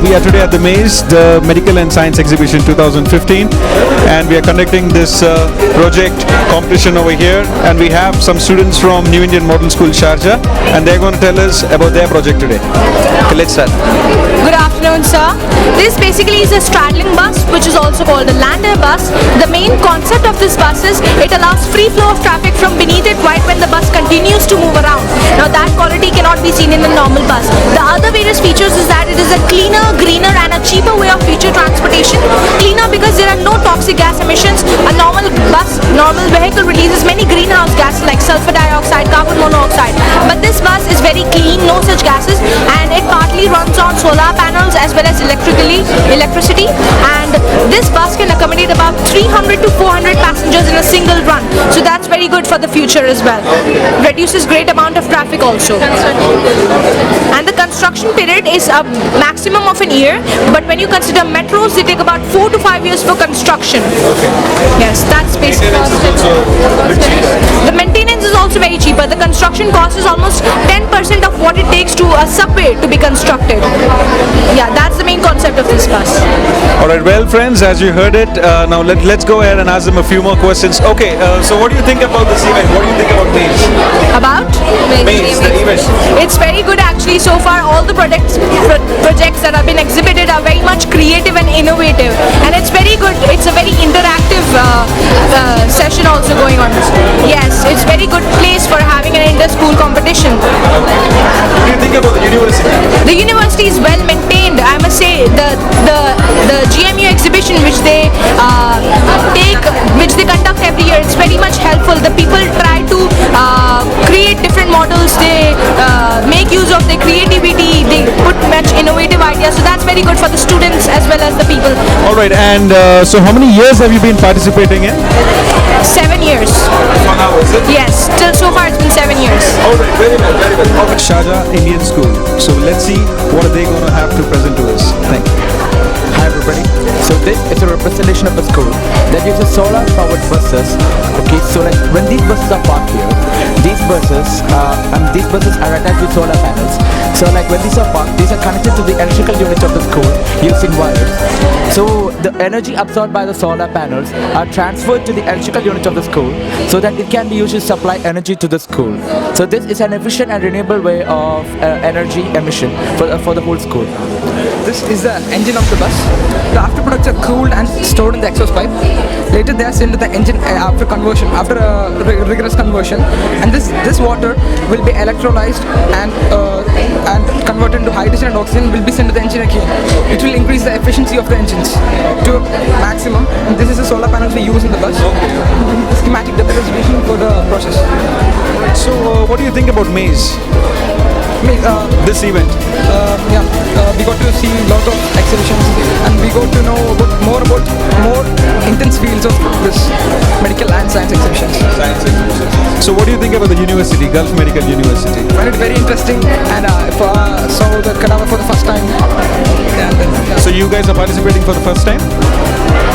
we are today at the Maze, the Medical and Science Exhibition 2015, and we are conducting this project competition over here, and we have some students from New Indian Model School Sharjah, and they're going to tell us about their project today. Okay, let's start. Good afternoon, sir. This basically is a straddling bus, which is also called a lander bus. The main concept of this bus is it allows free flow of traffic from beneath it right when the bus continues to move around. Now that quality cannot be seen in a normal bus. The other various features is that it is a cleaner, greener and a cheaper way of future transportation. Cleaner because there are no toxic gas emissions. A normal vehicle releases many greenhouse gases like sulfur dioxide, carbon monoxide. But this bus is very clean, no such gases, and it partly runs on solar panels as well as electricity. And this bus can accommodate about 300 to 400 passengers in a single run. So that's very good for the future as well. Reduces great amount of traffic also. And the construction period is a maximum of an year, but when you consider metros, they take about 4 to 5 years for construction. Okay. Yes, that's basically. The maintenance is also very cheaper. The construction cost is almost 10% of what it takes to a subway to be constructed. Yeah, that's the main concept of this bus. Alright, well friends, as you heard it, now let's go ahead and ask them a few more questions. Okay, so what do you think about this event? What do you think about Maze? About? Maze, the event. It's very good actually. So far all the projects that have been exhibited are very much creative and innovative, and it's very good. It's a very interactive session also going on. Yes, it's very good place for having an inter-school competition. What do you think about the university? The university is well maintained. I must say the GMU exhibition which they conduct every year, it's very much helpful. The people try to create different models. They make use of their creativity. They put much innovative ideas. So that's very good for the students as well as the people. All right, and so how many years have you been participating in? 7 years. For now, is it? Yes, till so far it's been 7 years. All right, very well, very well. Sharjah Indian School. So let's see what are they going to have to present to us. Thank you. Hi everybody. So this is a representation of a school that uses solar powered buses. Okay, so like when these buses are parked here, these buses are attached with solar panels. So like when these are parked, these are connected to the electrical unit of the school using wires. So the energy absorbed by the solar panels are transferred to the electrical unit of the school so that it can be used to supply energy to the school. So this is an efficient and renewable way of energy emission for the whole school. This is the engine of the bus. The afterproducts are cooled and stored in the exhaust pipe. Later they are sent to the engine after a rigorous conversion, and this water will be electrolyzed and converted into hydrogen and oxygen will be sent to the engine again. It will increase the efficiency of the engines to maximum. And this is the solar panels we use in the bus. Schematic representation for the process. So what do you think about Maze? This event? We got to see a lot of exhibitions, and we got to know more intense fields of this medical and science exhibitions. So what do you think about the university, Gulf Medical University? I find it very interesting, and saw the cadaver for the first time. So you guys are participating for the first time?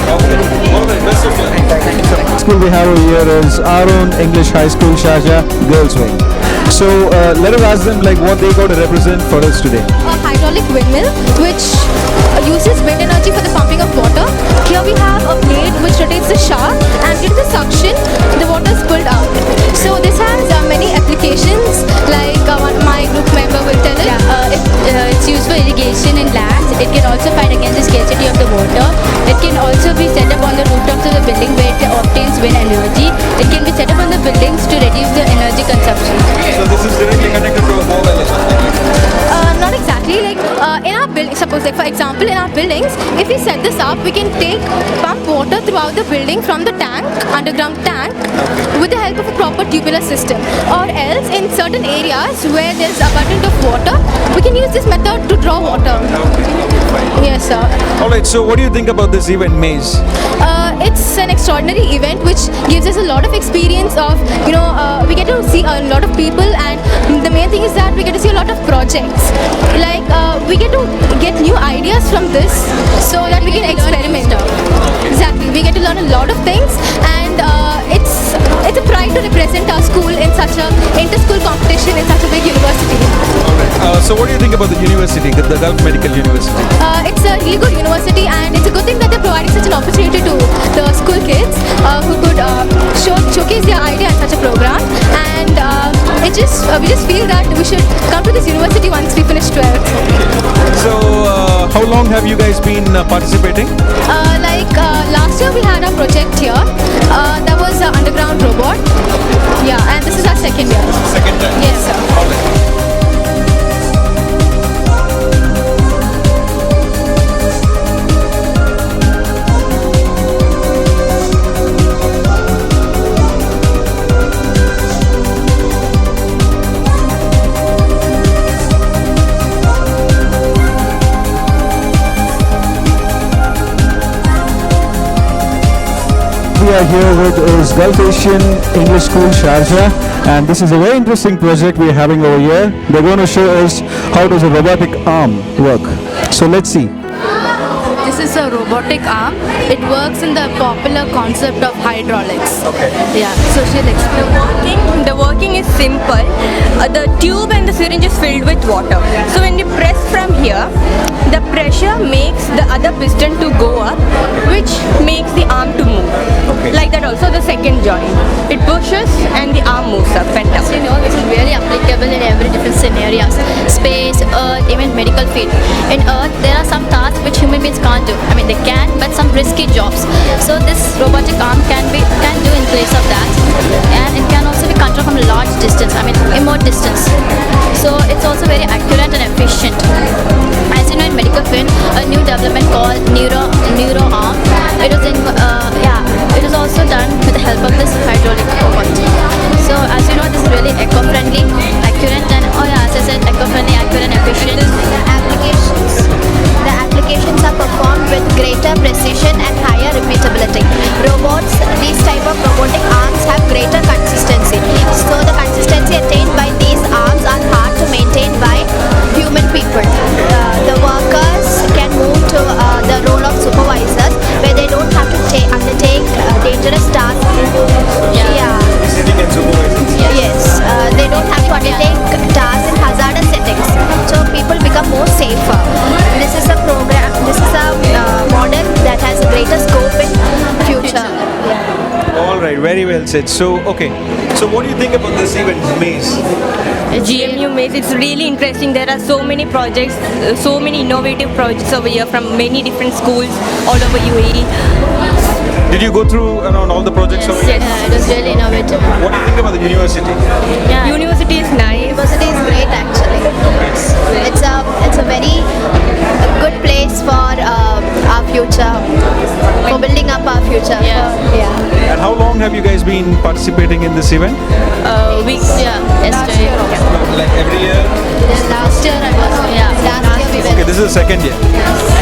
Okay. All right, best of luck. Thank you so much. School we have over here is our own English High School Sharjah Girls Wing. So let us ask them like what they got to represent for us today. A hydraulic windmill which uses wind energy for the pumping of water. Here we have a blade which rotates the shaft, and due to the suction the water is pulled out. So this has many applications, like my group member will tell us. It's used for irrigation in lands. It can also fight against the scarcity of the water. It can also be set up on the rooftops of the building where it obtains wind energy. It can be set up on the buildings to reduce the energy consumption. So this is directly connected to a borewell or something? Not exactly. Like in our building, suppose like for example in our buildings, if we set this up, we can pump water throughout the building from the tank, underground tank, with the help of a proper tubular system. Or else in certain areas where there is abundance of water, we can use this method to draw water. Yes, sir. Alright, so what do you think about this event, Maze? It's an extraordinary event which gives us a lot of experience of, we get to see a lot of people, and the main thing is that we get to see a lot of projects. Like we get to get new ideas from this so that we can experiment. Exactly, we get to learn a lot of things, and it's it's a pride to represent our school in such a inter-school competition in such a big university. So what do you think about the university, the Gulf Medical University? It's a really good university, and it's a good thing that they're providing such an opportunity to the school kids who could showcase their idea in such a program. And we just feel that we should come to this university once we finish 12th. So how long have you guys been participating? Last year we had a project here. That was an underground robot. Yeah, and this is our second year. Second time. Yes, sir. All right. We are here with is Gulf Asian English School Sharjah, and this is a very interesting project we are having over here. They're going to show us how does a robotic arm work. So let's see. This is a robotic arm. It works in the popular concept of hydraulics. Okay. Yeah, so she'll explain. The working is simple. The tube and the syringe is filled with water. So when you press from here, the pressure makes the other piston to go up, which makes the arm to move. Okay. Like that also the second joint. It pushes and the arm moves up and down. So, you know, this is really applicable in every different scenarios. Space, Earth, even medical field. In Earth, there are some tasks which human beings can't do. I mean, they can, but some risky jobs. So this robotic arm can do in place of that, and it can also be controlled from a large distance. I mean, remote distance. So it's also very accurate and efficient. As you know, in medical field, a new development called neuro arm. It was it was also done with the help of this hydraulic robot. So as you know, this is really eco-friendly, accurate, and as I said, eco-friendly, accurate, and efficient. The applications are performed with greater precision and higher repeatability. Robots, these type of robotic arms have greater consistency. So the consistency attained by these arms are hard to maintain by human people. The workers can move to the role of supervisors, where they don't have to undertake dangerous tasks. Yeah. Sitting and supervising. Yes, they don't have to undertake tasks in hazardous settings. So people become more safer. This is a model that has a greater scope in future. All right, very well said. So what do you think about this event, Maze? Gmu Mase, it's really interesting. There are so many projects, so many innovative projects over here from many different schools all over UAE. Did you go through around all the projects over here? Yeah, it was really innovative. What do you think about the university? Yeah. University is nice. University is great actually. It's a very good place for our future, for building up our future. Yeah. And how long have you guys been participating in this event? Weeks. Yeah. Yesterday. Like every year? Last year I was. Yeah. Last year we went. Okay, this is the second year.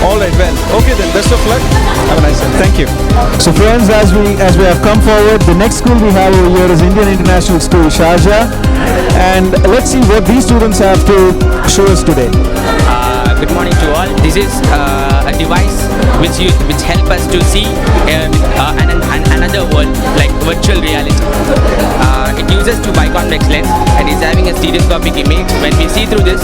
All right, well, okay then, best of luck. Have a nice day. Thank you. So friends, as we have come forward, the next school we have over here is Indian International School Sharjah, and let's see what these students have to show us today. Good morning to all. This is a device which help us to see another world, like virtual reality. It uses two biconvex lens and is having a stereoscopic image. When we see through this,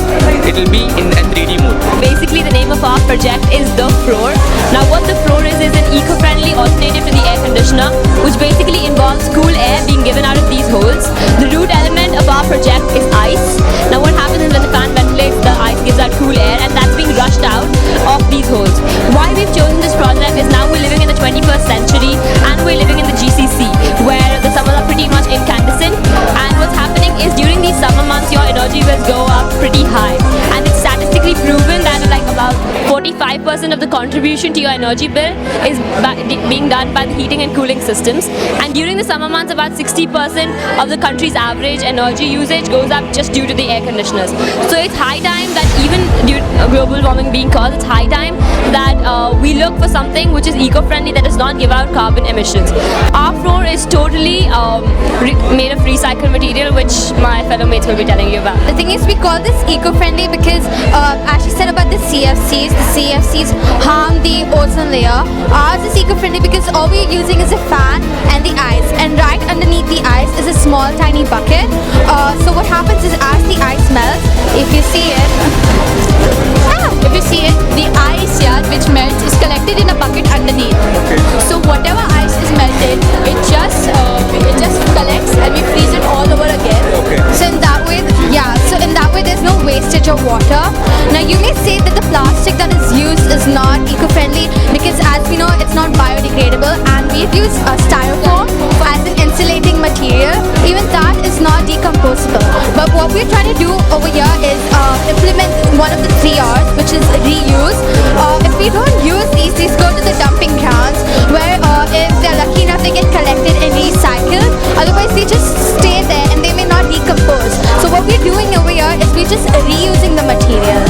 it will be in a 3D mode. Basically, the name of our project is The Floor. Now, what The Floor is an eco-friendly alternative to the air conditioner, which basically involves cool air being given out of these holes. The root element of our project is ice. Now, what happens is when the fan ventilates, the ice gives out cool air, and that's being rushed out of these holes. Why we've chosen this project is now we're living in the 21st century, and we're living in the GCC, where the summers are pretty much incandescent. And what's happening is during these summer months, your energy bills go up pretty high, and it's statistically proven that like about 45% of the contribution to your energy bill is being done by the heating and cooling systems. And during the summer months, about 60% of the country's average energy usage goes up just due to the air conditioners. So it's high time that even due to global warming being caused, it's high time that we look for something which is eco-friendly, that does not give out carbon emissions. Our floor is totally made of recycled material, which my fellow mates will be telling you about. The thing is, we call this eco-friendly because, as she said about the CFCs. The CFCs harm the ozone layer. Ours is eco-friendly because all we're using is a fan and the ice, and right underneath the ice is a small tiny bucket. So what happens is as the ice melts, if you see it, the ice here which melts is collected in a bucket underneath. So whatever ice is melted, it just collects and we freeze it all over again. So in that way, there's no wastage of water. Now you may say that the plastic that is used is not eco-friendly because as we know it's not biodegradable, and we've used styrofoam as an insulating material. Even that is not decomposable. But what we're trying to do over here is implement one of the 3 R's, which is reuse. If we don't use these go to the dumping grounds where if they're lucky enough they get collected and recycled. Otherwise they just stay there and they may not decompose. So what we're doing over here is we're just reusing the material.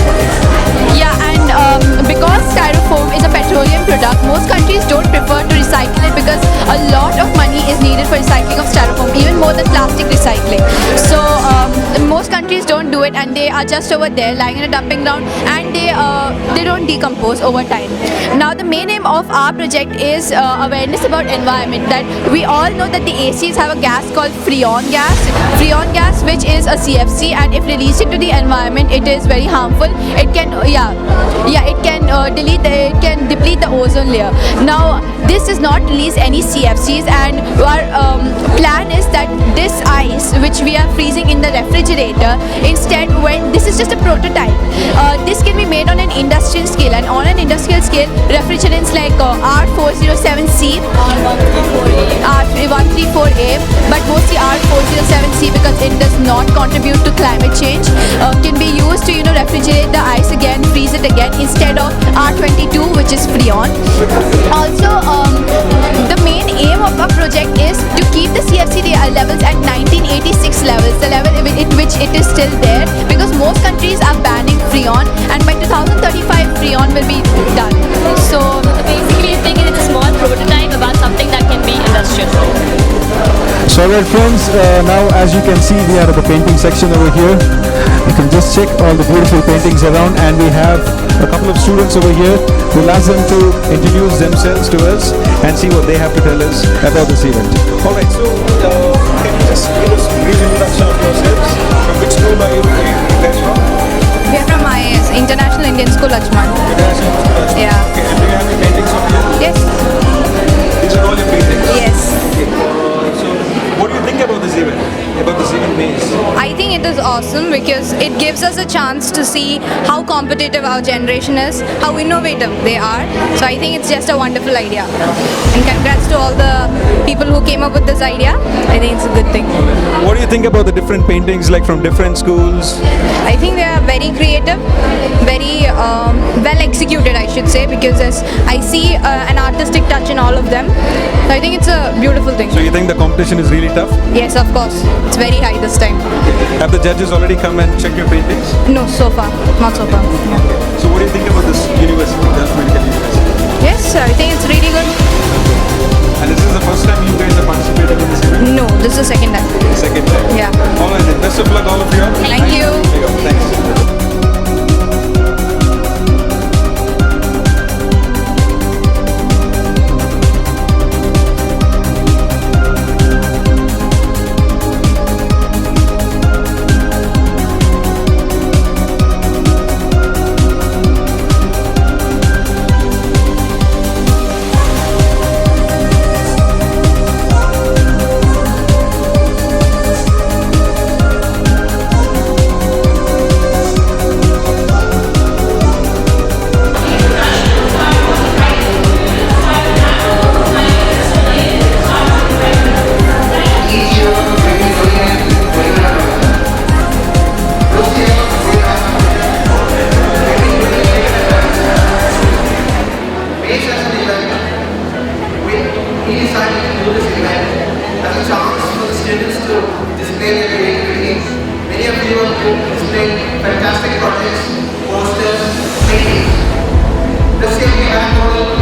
Yeah, and because styrofoam is a petroleum product, most countries don't prefer to recycle it because a lot of money is needed for recycling of styrofoam, even more than plastic recycling. So most countries don't do it, and they are just over there lying in a dumping ground, and they don't decompose over time. Now the main aim of our project is awareness about environment. That we all know that the ACs have a gas called freon gas. Freon gas, which is a CFC, and if released into the environment, it is very harmful. It can it can deplete the ozone layer. Now this does not release any CFCs, and our plan is that this ice which we are freezing in the refrigerator, instead, when this is just a prototype, this can be made on an industrial scale, and on an industrial scale refrigerants like R407C, R134A, but mostly R407C because it does not contribute to climate change, can be used to refrigerate the ice again, freeze it again, instead of R22, which is freon. Also, the main aim of our project is to keep the CFC levels at 1986 levels, the level at which it is still there, because most countries are banning freon, and by 2035 freon will be done. So basically you're thinking it's a small prototype about something that can be industrial. So well friends, now as you can see we are at the painting section over here. You can just check all the beautiful paintings around, and we have a couple of students over here. We'll ask them to introduce themselves to us and see what they have to tell us about this event. Alright, so can you just give us a brief introduction of yourselves? From which school are you guys from? We are from IAS, International Indian School, Ajman. International School. Yeah. Okay, and do you have any paintings of here? Yes. These are all your paintings? Yes. Okay. So what do you think about this event? About this event Maze? I think it is awesome because it gives us a chance to see how competitive our generation is, how innovative they are. So I think it's just a wonderful idea. And congrats to all the people who came up with this idea. I think it's a good thing. What do you think about the different paintings, like from different schools? I think they are very creative, very well executed, I should say, because I see an artistic touch in all of them. So I think it's a beautiful thing. So you think the competition is really tough? Yes, of course. It's very high this time. Have the judges already come and checked your paintings? No, so far. Not so far. Yeah. So what do you think about this university, Gulf Medical University? Yes, I think it's really good. And this is the first time you guys are participating in this event? No, this is the second time. Second time? Yeah. Alright then, best of luck all of you. Thank you. There you go. Thanks. Fantastic projects, posters, paintings. This year we had total